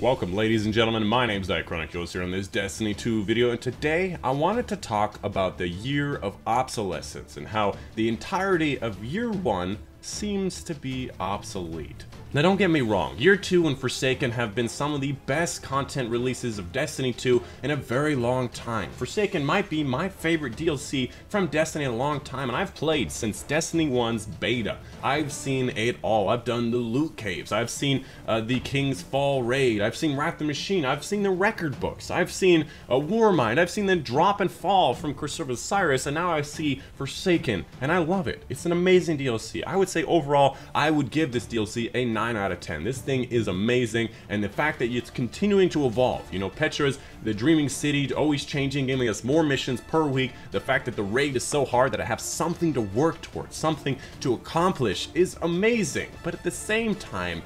Welcome, ladies and gentlemen. My name's Dychronic here on this Destiny 2 video, and today I wanted to talk about the year of obsolescence and how the entirety of year 1 seems to be obsolete. Now don't get me wrong, Year 2 and Forsaken have been some of the best content releases of Destiny 2 in a very long time. Forsaken might be my favorite DLC from Destiny in a long time, and I've played since Destiny 1's beta. I've seen it all. I've done the loot caves, I've seen the King's Fall raid, I've seen Wrath the Machine, I've seen the record books, I've seen Warmind, I've seen the drop and fall from Curse of Osiris, and now I see Forsaken, and I love it. It's an amazing DLC. I would say overall, I would give this DLC a 9 out of 10. This thing is amazing, and the fact that it's continuing to evolve. You know, Petra's the Dreaming City, always changing, giving us more missions per week. The fact that the raid is so hard that I have something to work towards, something to accomplish is amazing. But at the same time,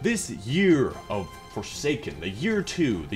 this year of Forsaken, the year 2,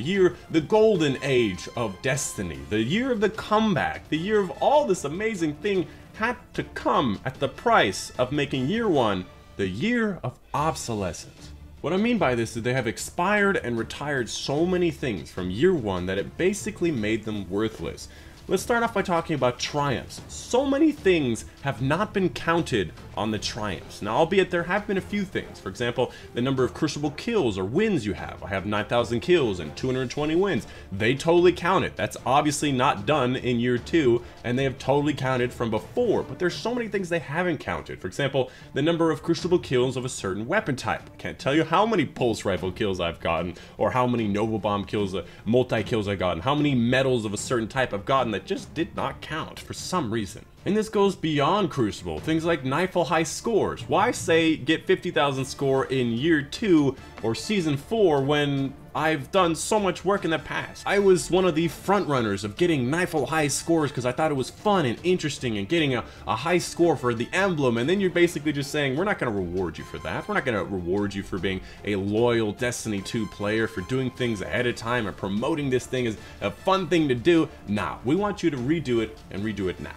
the golden age of Destiny, the year of the comeback, the year of all this amazing thing had to come at the price of making year 1 the year of obsolescence. What I mean by this is they have expired and retired so many things from year 1 that it basically made them worthless. Let's start off by talking about triumphs. So many things have not been counted on the triumphs. Now, albeit there have been a few things. For example, the number of crucible kills or wins you have. I have 9,000 kills and 220 wins. They totally count it. That's obviously not done in year 2, and they have totally counted from before. But there's so many things they haven't counted. For example, the number of crucible kills of a certain weapon type. I can't tell you how many pulse rifle kills I've gotten, or how many Nova Bomb kills, multi-kills I've gotten, how many medals of a certain type I've gotten that just did not count for some reason. And this goes beyond Crucible, things like Nightfall high scores. Why say get 50,000 score in year 2 or season 4 when I've done so much work in the past? I was one of the front runners of getting Nightfall high scores because I thought it was fun and interesting, and getting a high score for the emblem, and then you're basically just saying, we're not going to reward you for that. We're not going to reward you for being a loyal Destiny 2 player, for doing things ahead of time and promoting this thing as a fun thing to do. Nah, we want you to redo it, and redo it now.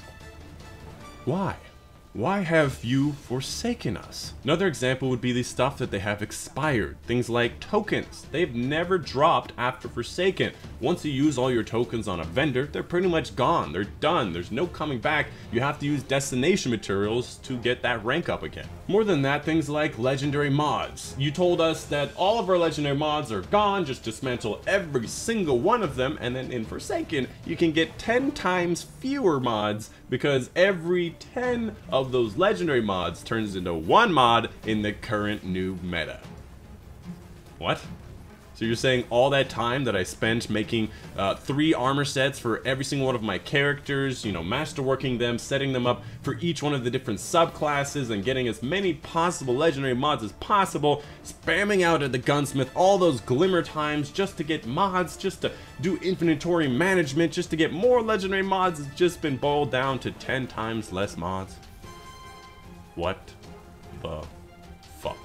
Why? Why have you forsaken us? Another example would be the stuff that they have expired. Things like tokens. They've never dropped after Forsaken. Once you use all your tokens on a vendor, they're pretty much gone. They're done. There's no coming back. You have to use destination materials to get that rank up again. More than that, things like legendary mods. You told us that all of our legendary mods are gone, just dismantle every single one of them, and then in Forsaken, you can get 10 times fewer mods because every 10 of those legendary mods turns into 1 mod in the current new meta. What? So you're saying all that time that I spent making 3 armor sets for every single one of my characters, you know, masterworking them, setting them up for each one of the different subclasses, and getting as many possible legendary mods as possible, spamming out at the gunsmith all those glimmer times just to get mods, just to do inventory management, just to get more legendary mods, has just been boiled down to 10 times less mods? What the fuck?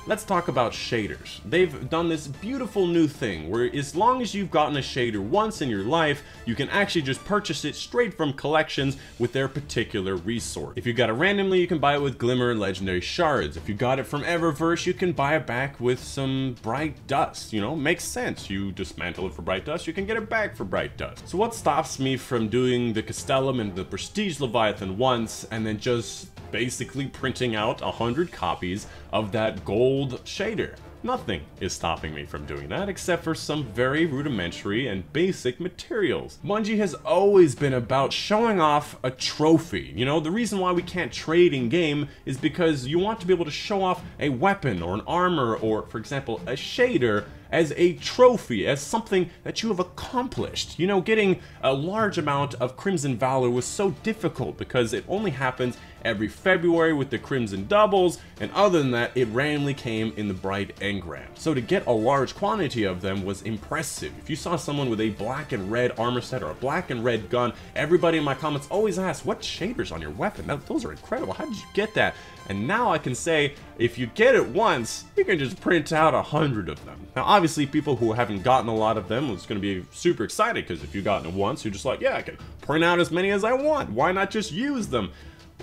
Let's talk about shaders. They've done this beautiful new thing where as long as you've gotten a shader once in your life, you can actually just purchase it straight from collections with their particular resource. If you got it randomly, you can buy it with Glimmer and Legendary Shards. If you got it from Eververse, you can buy it back with some Bright Dust. You know, makes sense. You dismantle it for Bright Dust, you can get it back for Bright Dust. So what stops me from doing the Castellum and the Prestige Leviathan once and then just basically printing out 100 copies of that gold shader? Nothing is stopping me from doing that except for some very rudimentary and basic materials. Bungie has always been about showing off a trophy. You know, the reason why we can't trade in game is because you want to be able to show off a weapon or an armor or, for example, a shader as a trophy, as something that you have accomplished. You know, getting a large amount of Crimson Valor was so difficult because it only happens every February with the Crimson Doubles, and other than that, it randomly came in the Bright Engram. So to get a large quantity of them was impressive. If you saw someone with a black and red armor set or a black and red gun, everybody in my comments always asks, what shaders on your weapon? Those are incredible. How did you get that? And now I can say, if you get it once, you can just print out 100 of them. Now, obviously, people who haven't gotten a lot of them, it's going to be super excited, because if you've gotten it once, you're just like, yeah, I can print out as many as I want. Why not just use them?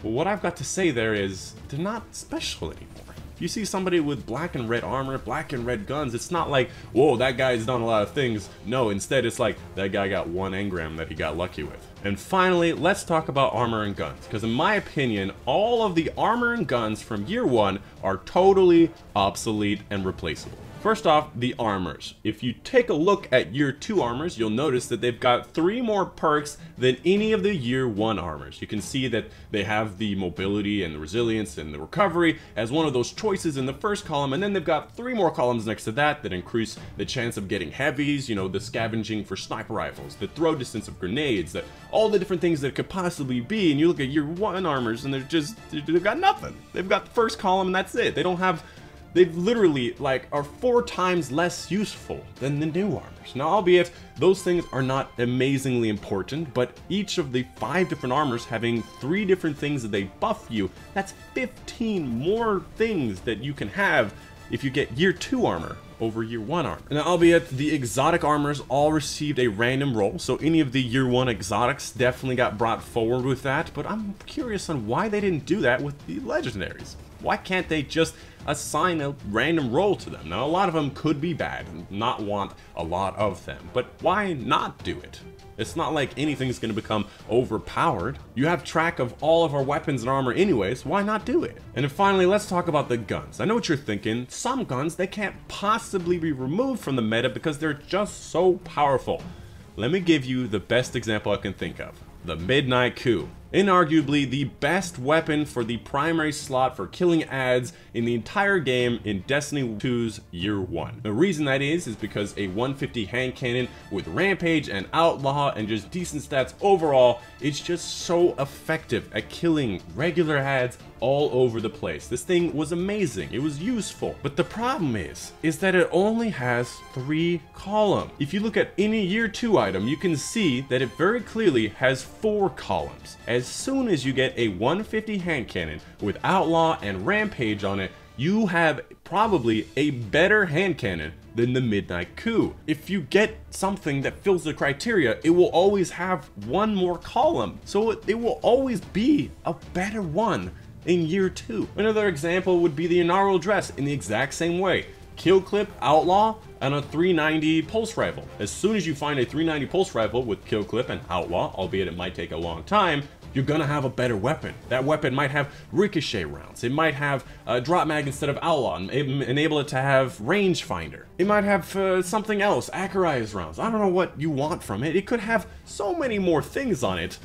Well, what I've got to say there is, they're not special anymore. If you see somebody with black and red armor, black and red guns, it's not like, whoa, that guy's done a lot of things. No, instead it's like, that guy got one engram that he got lucky with. And finally, let's talk about armor and guns, because in my opinion, all of the armor and guns from year 1 are totally obsolete and replaceable. First off, the armors. If you take a look at year 2 armors, you'll notice that they've got 3 more perks than any of the year 1 armors. You can see that they have the mobility and the resilience and the recovery as one of those choices in the first column, and then they've got 3 more columns next to that that increase the chance of getting heavies, you know, the scavenging for sniper rifles, the throw distance of grenades, all the different things that it could possibly be. And you look at year 1 armors and they've got nothing. They've got the first column and that's it. They've literally, like, are 4 times less useful than the new armors. Now, albeit, those things are not amazingly important, but each of the 5 different armors having 3 different things that they buff you, that's 15 more things that you can have if you get year 2 armor over year 1 armor. Now, albeit, the exotic armors all received a random roll, so any of the year 1 exotics definitely got brought forward with that, but I'm curious on why they didn't do that with the legendaries. Why can't they just assign a random roll to them? Now, a lot of them could be bad and not want a lot of them, but why not do it? It's not like anything's going to become overpowered. You have track of all of our weapons and armor anyways, why not do it? And then finally, let's talk about the guns. I know what you're thinking. Some guns, they can't possibly be removed from the meta because they're just so powerful. Let me give you the best example I can think of. The Midnight Coup. Inarguably the best weapon for the primary slot for killing ads in the entire game in Destiny 2's year 1. The reason that is because a 150 hand cannon with Rampage and Outlaw and just decent stats overall, it's just so effective at killing regular ads all over the place. This thing was amazing, it was useful, but the problem is that it only has 3 columns. If you look at any year 2 item, you can see that it very clearly has 4 columns. As soon as you get a 150 hand cannon with Outlaw and Rampage on it, you have probably a better hand cannon than the Midnight Coup. If you get something that fills the criteria, it will always have 1 more column, so it will always be a better one in year 2. Another example would be the inaugural dress in the exact same way. Kill clip, Outlaw, and a 390 pulse rifle. As soon as you find a 390 pulse rifle with kill clip and Outlaw, albeit it might take a long time, you're gonna have a better weapon. That weapon might have ricochet rounds. It might have a drop mag instead of Outlaw, and enable it to have rangefinder. It might have something else, Acarize rounds. I don't know what you want from it. It could have so many more things on it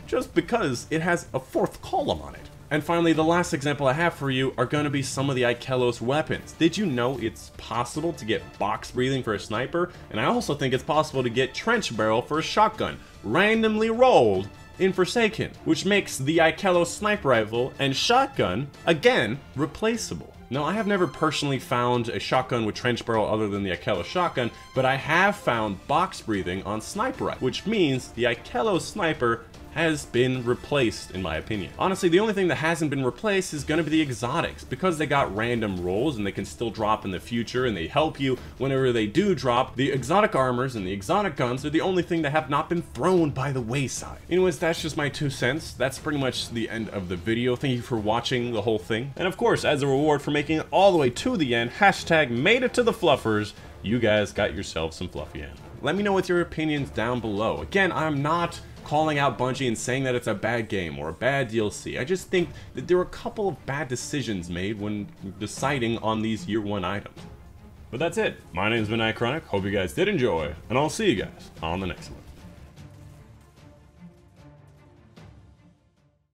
just because it has a 4th column on it. And finally, the last example I have for you are going to be some of the Ikelos weapons. Did you know it's possible to get box breathing for a sniper? And I also think it's possible to get trench barrel for a shotgun, randomly rolled in Forsaken, which makes the Ikelos sniper rifle and shotgun, again, replaceable. Now, I have never personally found a shotgun with trench barrel other than the Ikelos shotgun, but I have found box breathing on sniper rifle, which means the Ikelos sniper has been replaced, in my opinion. Honestly, the only thing that hasn't been replaced is gonna be the exotics, because they got random rolls and they can still drop in the future and they help you whenever they do drop. The exotic armors and the exotic guns are the only thing that have not been thrown by the wayside. Anyways, that's just my 2 cents. That's pretty much the end of the video. Thank you for watching the whole thing. And of course, as a reward for making it all the way to the end, hashtag made it to the fluffers, you guys got yourself some fluffy end. Let me know what your opinions down below. Again, I'm not calling out Bungie and saying that it's a bad game or a bad DLC. I just think that there were a couple of bad decisions made when deciding on these year 1 items. But that's it. My name's been Dychronic. Hope you guys did enjoy, and I'll see you guys on the next one.